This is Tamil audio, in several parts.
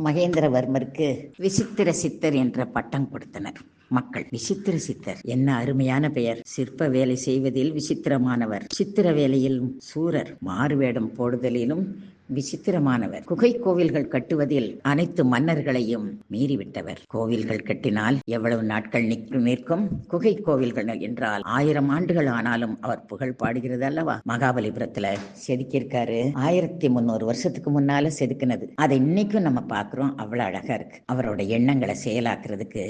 மகேந்திரவர்மருக்கு விசித்திர சித்தர் என்ற பட்டம் கொடுத்தனர் மக்கள். விசித்திர சித்தர் என்ன அருமையான பெயர்! சிற்ப வேலை செய்வதில் விசித்திரமானவர், சித்திர வேலையிலும் சூரர், மாறுவேடம் போடுதலிலும் விசித்திரமானவர், குகை கோவில்கள் கட்டுவதில் அனைத்து மன்னர்களையும் மீறிவிட்டவர். கோவில்கள் கட்டினால் எவ்வளவு நாட்கள் நிற்கும்? குகை கோவில்கள் என்றால் 1000 ஆண்டுகள் ஆனாலும் அவர் புகழ் பாடுகிறது அல்லவா? மகாபலிபுரத்துல செதுக்கியிருக்காரு. 1300 வருஷத்துக்கு முன்னால செதுக்கினது. அதை இன்னைக்கும் நம்ம பார்க்கிறோம். அவ்வளவு அழகா இருக்கு. அவரோட எண்ணங்களை செயலாக்குறதுக்கு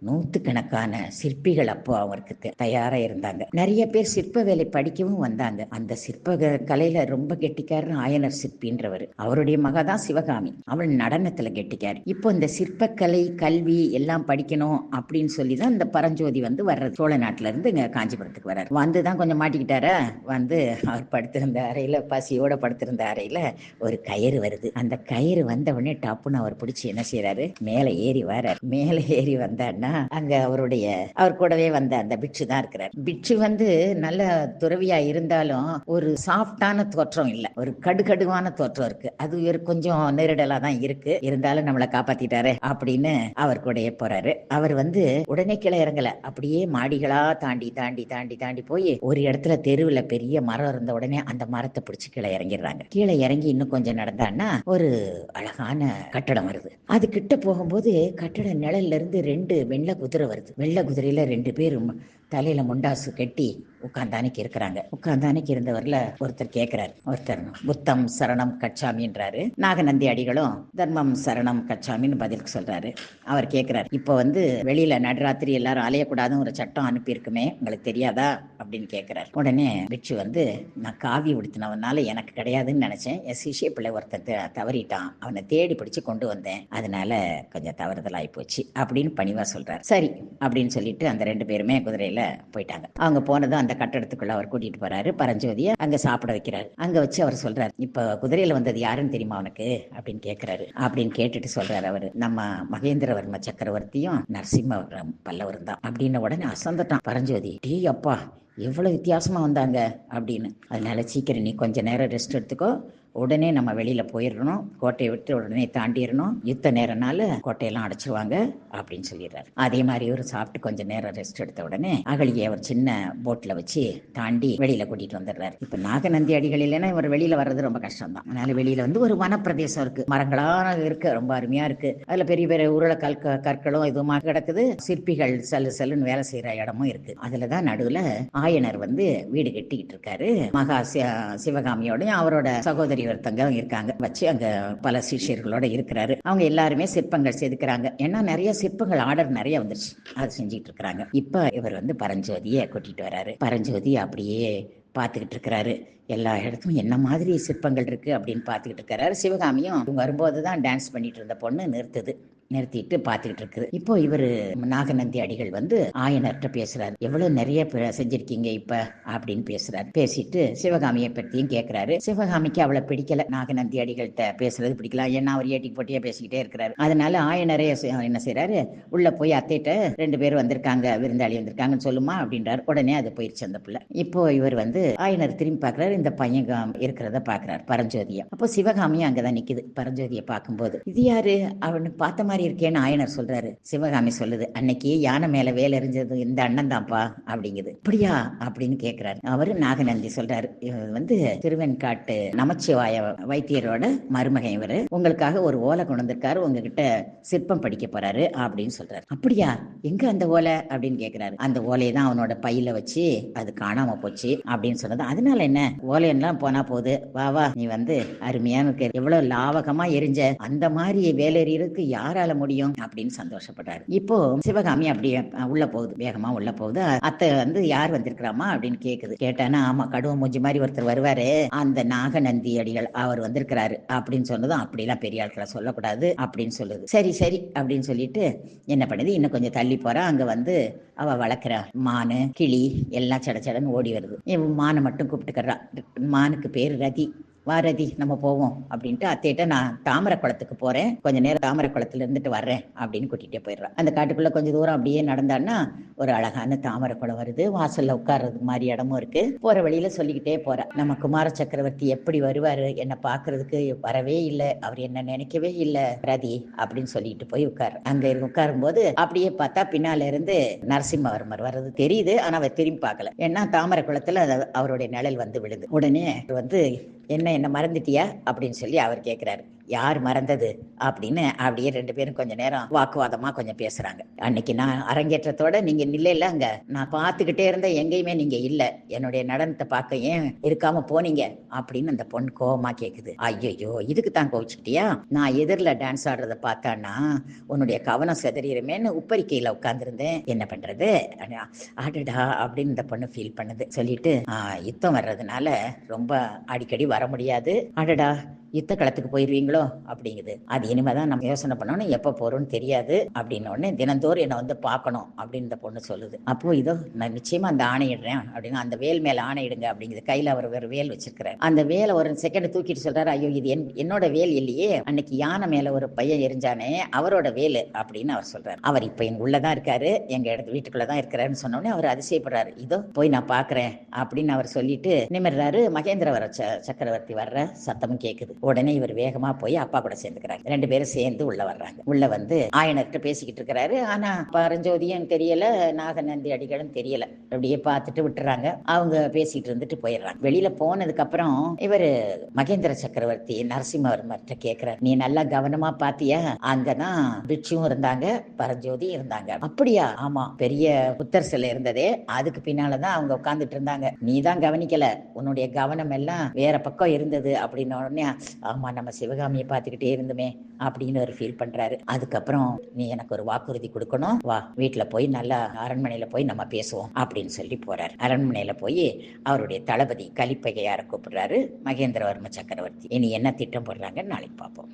நூற்றுக்கணக்கான சிற்பிகள் அப்போ அவருக்கு தயாரா இருந்தாங்க. நிறைய பேர் சிற்ப வேலை படிக்கவும் வந்தாங்க. அந்த சிற்ப கலையில ரொம்ப கெட்டிக்காரர் ஆயனர் சிற்பின்றவர். அவருடைய மகதான் சிவகாமி. அவள் நடனத்துல கெட்டிக்கார். இப்போ இந்த சிற்பக்கலை கல்வி எல்லாம் படிக்கணும் அப்படின்னு சொல்லிதான் இந்த பரஞ்சோதி வர்றது. சோழ நாட்டுல இருந்து இங்க காஞ்சிபுரத்துக்கு வர்றாரு. வந்துதான் கொஞ்சம் மாட்டிக்கிட்டாரா. அவர் படுத்திருந்த அறையில, பசியோட படுத்திருந்த அறையில ஒரு கயிறு வருது. அந்த கயிறு வந்த உடனே டப்புன்னு அவர் பிடிச்சி என்ன செய்யறாரு, மேல ஏறி வர்றாரு. மேல ஏறி வந்தாருன்னா அங்க அவர் கூடவே வந்த அந்த பிட்சு தான் இருக்கிறார். பிட்சு நல்ல துறவியா இருந்தாலும் ஒரு சாஃப்டான தோற்றம் இல்ல, ஒரு கடுகடுவான தோற்றம் இருக்கு. அது கொஞ்சம் நெருடலா தான் இருக்கு. இருந்தாலும் நம்மளை காப்பாத்திட்டாரு அப்படின்னு அவர் கூடயே போறாரு. அவர் உடனே கீழே இறங்கல. அப்படியே மாடிகளா தாண்டி தாண்டி தாண்டி தாண்டி போய் ஒரு இடத்துல தெருவுல பெரிய மரம் இருந்த உடனே அந்த மரத்தை பிடிச்சு கீழே இறங்கிடுறாங்க. கீழே இறங்கி இன்னும் கொஞ்சம் நடந்தான்னா ஒரு அழகான கட்டடம் வருது. அது கிட்ட போகும்போது கட்டட நிழல்ல இருந்து 2 வெள்ளை குதிரை வருது. வெள்ளை குதிரையில 2 பேரும் தலையில முண்டாசு கட்டி உட்கார்ந்தானைக்கு இருக்கிறாங்க. உட்கார்ந்தானைக்கு இருந்தவர்ல ஒருத்தர் கேட்கிறார், ஒருத்தர் புத்தம் சரணம் கச்சாமின்றாரு. நாகநந்தி அடிகளும் தர்மம் சரணம் கச்சாமின்னு பதில் சொல்றாரு. அவர் கேட்கிறார், இப்போ வெளியில நடுராத்திரி எல்லாரும் அலையக்கூடாதுன்னு ஒரு சட்டம் அனுப்பி இருக்குமே, உங்களுக்கு தெரியாதா அப்படின்னு கேட்கிறார். உடனே பிட்சு நான் காவி உடுத்தினவனால எனக்கு கிடையாதுன்னு நினைச்சேன். என் சிஷிய பிள்ளை ஒருத்தன் தவறிட்டான், அவனை தேடி பிடிச்சு கொண்டு வந்தேன், அதனால கொஞ்சம் தவறுதலாகி போச்சு அப்படின்னு பணிவா சொல்றாரு. சரி அப்படின்னு சொல்லிட்டு அந்த 2 பேருமே குதிரையில போயிட்டாங்க. அவங்க போனதும் அந்த கட்டடத்துக்குள்ள அவர் கூட்டிட்டு போறாரு. பரஞ்சோதியை அங்க சாப்பிட வைக்கிறாரு. அங்க வச்சு அவர் சொல்றாரு, இப்ப குதிரையில வந்தது யாருன்னு தெரியுமா அவனுக்கு அப்படின்னு கேட்கிறாரு. அப்படின்னு கேட்டுட்டு சொல்றாரு அவரு, நம்ம மகேந்திரவர்ம சக்கரவர்த்தியும் நரசிம்ம பல்லவரும் தான் அப்படின்னு. உடனே அசந்தட்டான் பரஞ்சோதி. டீ அப்பா, எவ்வளவு வித்தியாசமா வந்தாங்க அப்படின்னு. அதனால சீக்கிரம் நீ கொஞ்ச நேரம் ரெஸ்ட் எடுத்துக்கோ, உடனே நம்ம வெளியில போயிடணும், கோட்டையை விட்டு உடனே தாண்டிடணும், யுத்த நேரம்னால கோட்டையெல்லாம் அடைச்சிருவாங்க அப்படின்னு சொல்லிடுறாரு. அதே மாதிரி ஒரு சாப்பிட்டு கொஞ்ச நேரம் ரெஸ்ட் எடுத்த உடனே அகலியை ஒரு சின்ன போட்ல வச்சு தாண்டி வெளியில கூட்டிட்டு வந்துடுறாரு. இப்ப நாகநந்தி அடிகள் இல்லைன்னா இவர் வெளியில வர்றது ரொம்ப கஷ்டம் தான். அதனால வெளியில ஒரு வனப்பிரதேசம் இருக்கு, மரங்களான இருக்கு, ரொம்ப அருமையா இருக்கு. அதுல பெரிய பெரிய உருளை கற்களும் இதுமா கிடக்குது. சிற்பிகள் சல்லுன்னு வேலை செய்யற இடமும் இருக்கு. அதுலதான் நடுவுல ஆயனர் வீடு கட்டிக்கிட்டு இருக்காரு. மகா சிவகாமியோடையும் அவரோட சகோதரி ஒருத்தங்க இருக்காங்க வச்சு அங்க பல சிஷியர்களோட இருக்கிறாரு. அவங்க எல்லாருமே சிற்பங்கள் செதுக்குறாங்க. ஏன்னா நிறைய சிற்பங்கள் ஆர்டர் நிறைய வந்துருச்சு, அது செஞ்சிட்டு இருக்கிறாங்க. இப்ப இவர் பரஞ்சோதியை கூட்டிட்டு வர்றாரு. பரஞ்சோதி அப்படியே பார்த்துக்கிட்டு இருக்கிறாரு. எல்லா இடத்தும் என்ன மாதிரி சிற்பங்கள் இருக்கு அப்படின்னு பார்த்துக்கிட்டு இருக்கிறாரு. சிவகாமியும் வரும்போதுதான் டான்ஸ் பண்ணிட்டு இருந்த பொண்ணு நிறுத்திட்டு பார்த்துக்கிட்டு இருக்குது. இப்போ இவரு நாகநந்தி அடிகள் ஆயனர்கிட்ட பேசுறாரு. எவ்வளவு நிறைய செஞ்சிருக்கீங்க இப்ப அப்படின்னு பேசுறாரு. பேசிட்டு சிவகாமியை பற்றியும் கேட்கிறாரு. சிவகாமிக்கு அவளை பிடிக்கல, நாகநந்தி அடிகள்கிட்ட பேசுறது பிடிக்கல. ஏன்னா அவர் ஏட்டிக்கு போட்டியா பேசிக்கிட்டே இருக்கிறாரு. அதனால ஆயனரே என்ன செய்யறாரு, உள்ள போய் அத்தைட்ட 2 பேர் வந்திருக்காங்க, விருந்தாளி வந்திருக்காங்கன்னு சொல்லுமா அப்படின்றாரு. உடனே அது போயிடுச்சு அந்த பிள்ளை. இப்போ இவர் ஆயனர் திரும்பி பார்க்கிறாரு. இந்த பையன் இருக்கிறத பாக்குறாரு, பரஞ்சோதிய. அப்போ சிவகாமியும் அங்கதான் நிக்குது. பரஞ்சோதியை பார்க்கும்போது இது யாரு அவனுக்கு பார்த்த மாதிரி இருக்கேன்னு ஆயனர் சொல்றாரு. சிவகாமி சொல்லுது, அன்னைக்கு யானை மேல வேலை எறிஞ்சது இந்த அண்ணன் தான்ப்பா அப்படிங்குது. அப்படியா அப்படின்னு கேட்கிறாரு. அவரு நாகநந்தி சொல்றாரு, திருவெண்காட்டு நமச்சிவாய வைத்தியரோட மருமகன் இவரு, உங்களுக்காக ஒரு ஓலை கொண்டு வந்திருக்காரு, உங்ககிட்ட சிற்பம் படிக்க போறாரு அப்படின்னு சொல்றாரு. அப்படியா, எங்க அந்த ஓலை அப்படின்னு கேட்கிறாரு. அந்த ஓலையை தான் அவனோட பையில வச்சு அது காணாம போச்சு அப்படின்னு சொன்னது. அதனால என்ன, ஓலையெல்லாம் போனா போகுது, வா நீ அருமையான எவ்வளவு லாவகமா எரிஞ்ச, அந்த மாதிரி வேலையறியறதுக்கு யாரால முடியும் அப்படின்னு சந்தோஷப்படுறாரு. இப்போ சிவகாமி அப்படியே உள்ள போகுது, வேகமா உள்ள போகுது. அத்தை யார் வந்திருக்கிறாமா அப்படின்னு கேக்குது. கேட்டானா, ஆமா கடுவ மூஞ்சி மாதிரி ஒருத்தர் வருவாரு, அந்த நாகநந்தி அடிகள் அவர் வந்திருக்கிறாரு அப்படின்னு சொன்னதும், அப்படிலாம் பெரிய ஆட்களை சொல்லக்கூடாது அப்படின்னு சொல்லுது. சரி சரி அப்படின்னு சொல்லிட்டு என்ன பண்ணுது, இன்னும் கொஞ்சம் தள்ளி போறா. அங்க அவ வளர்க்குற மானு கிளி எல்லாம் சடச்சடன்னு ஓடி வருது. மானை மட்டும் கூப்பிட்டுக்கிறா. மானுக்கு பேரு ரதி. வாரதி நம்ம போவோம் அப்படின்ட்டு அத்தையிட்ட நான் தாமரை குளத்துக்கு போறேன், கொஞ்ச நேரம் தாமரை குளத்துல இருந்துட்டு வர்றேன் அப்படின்னு கூட்டிகிட்டே போயிடுறான். அந்த காட்டுக்குள்ள கொஞ்சம் தூரம் அப்படியே நடந்தான்னா ஒரு அழகான தாமரை குளம் வருது, வாசல்ல உட்கார்றதுக்கு மாதிரி இடமும் இருக்கு. போற வழியில சொல்லிக்கிட்டே போற, நம்ம குமார சக்கரவர்த்தி எப்படி வருவாரு, என்ன பாக்குறதுக்கு வரவே இல்லை, அவர் என்ன நினைக்கவே இல்லை ரதி அப்படின்னு சொல்லிட்டு போய் உட்கார். அங்க உட்காரும் போது அப்படியே பார்த்தா பின்னால இருந்து நரசிம்மவர்மர் வர்றது தெரியுது. ஆனா அவர் திரும்பி பார்க்கல. ஏன்னா தாமரை குளத்துல அவருடைய நிழல் வந்து விழுது. உடனே வந்து என்ன மறந்துட்டியா அப்படின்னு சொல்லி அவர் கேட்கிறாரு. யார் மறந்தது அப்படின்னு அப்படியே ரெண்டு பேரும் கொஞ்ச நேரம் வாக்குவாதமா கொஞ்சம் பேசுறாங்க. அன்னைக்கு நான் அரங்கேற்றத்தோட நீங்க நில்லைல, அங்க நான் பார்த்துக்கிட்டே இருந்த எங்கேயுமே நீங்க இல்ல, என்னுடைய நடனத்தை பார்க்க ஏன் இருக்காம போனீங்க அப்படின்னு அந்த பொண்ணு கோவமா கேக்குது. ஐயோ, இதுக்கு தான் கோவிச்சுக்கிட்டியா? நான் எதிரில் டான்ஸ் ஆடுறத பார்த்தான்னா உன்னுடைய கவனம் செதறிடுமேன்னு உப்பரிக்கையில உட்கார்ந்துருந்தேன், என்ன பண்றது, அடடா அப்படின்னு இந்த பொண்ணு ஃபீல் பண்ணுது. சொல்லிட்டு யுத்தம் வர்றதுனால ரொம்ப அடிக்கடி வர முடியாது, அடடா யுத்த களத்துக்கு போயிருவீங்களோ அப்படிங்குது. அது இனிமேதான் நம்ம யோசனை பண்ணணும், எப்ப போறோம்னு தெரியாது அப்படின்னு உடனே தினந்தோறும் என்னை வந்து பார்க்கணும் அப்படின்னு இந்த பொண்ணு சொல்லுது. அப்போ இதோ நான் நிச்சயமா அந்த ஆணையிடுறேன் அப்படின்னு, அந்த வேல் மேல ஆணையிடுங்க அப்படிங்குது. கையில அவர் வேற வேல் வச்சிருக்கிறார். அந்த வேலை ஒரு செகண்ட் தூக்கிட்டு சொல்றாரு, ஐயோ இது என்னோட வேல் இல்லையே, அன்னைக்கு யானை மேல ஒரு பையன் எரிஞ்சானே அவரோட வேலு அப்படின்னு அவர் சொல்றாரு. அவர் இப்ப எங்க உள்ளதான் இருக்காரு, எங்க இடத்து வீட்டுக்குள்ளதான் இருக்கிறாருன்னு சொன்னோடனே அவர் அதிசயப்படுறாரு. இதோ போய் நான் பாக்குறேன் அப்படின்னு அவர் சொல்லிட்டு நிமிர்றாரு. மகேந்திரவர சக்கரவர்த்தி வர்ற சத்தமும் கேக்குது. உடனே இவர் வேகமா போய் அப்பா கூட சேர்ந்துக்கிறாரு. ரெண்டு பேரும் சேர்ந்து உள்ள வர்றாங்க. உள்ள வந்து ஆயனர்கிட்ட பேசிக்கிட்டு இருக்கிறாரு. ஆனா பரஞ்சோதியும் தெரியல, நாகநந்தி அடிகளும் தெரியல. அப்படியே பார்த்துட்டு விட்டுறாங்க. அவங்க பேசிட்டு இருந்துட்டு போயிடுறாங்க. வெளியில போனதுக்கு அப்புறம் இவரு மகேந்திர சக்கரவர்த்தி நரசிம்மவர்மர்கிட்ட கேட்கிறார், நீ நல்லா கவனமா பாத்தியா? அங்கதான் பிட்சுவும் இருந்தாங்க, பரஞ்சோதி இருந்தாங்க. அப்படியா? ஆமா, பெரிய புத்தர் சிலை இருந்ததே அதுக்கு பின்னாலதான் அவங்க உட்கார்ந்துட்டு இருந்தாங்க, நீ தான் கவனிக்கல, உன்னுடைய கவனம் எல்லாம் வேற பக்கம் இருந்தது அப்படின்னு உடனே ஆமா நம்ம சிவகாமியை பார்த்துக்கிட்டே இருந்துமே அப்படின்னு ஒரு ஃபீல் பண்றாரு. அதுக்கப்புறம் நீ எனக்கு ஒரு வாக்குறுதி கொடுக்கணும், வா வீட்டுல போய் நல்லா அரண்மனையில போய் நம்ம பேசுவோம் அப்படின்னு சொல்லி போறாரு. அரண்மனையில போய் அவருடைய தளபதி கலிப்பகையார கூப்பிடுறாரு மகேந்திரவர்ம சக்கரவர்த்தி. இனி என்ன திட்டம் போடுறாங்கன்னு நாளைக்கு பார்ப்போம்.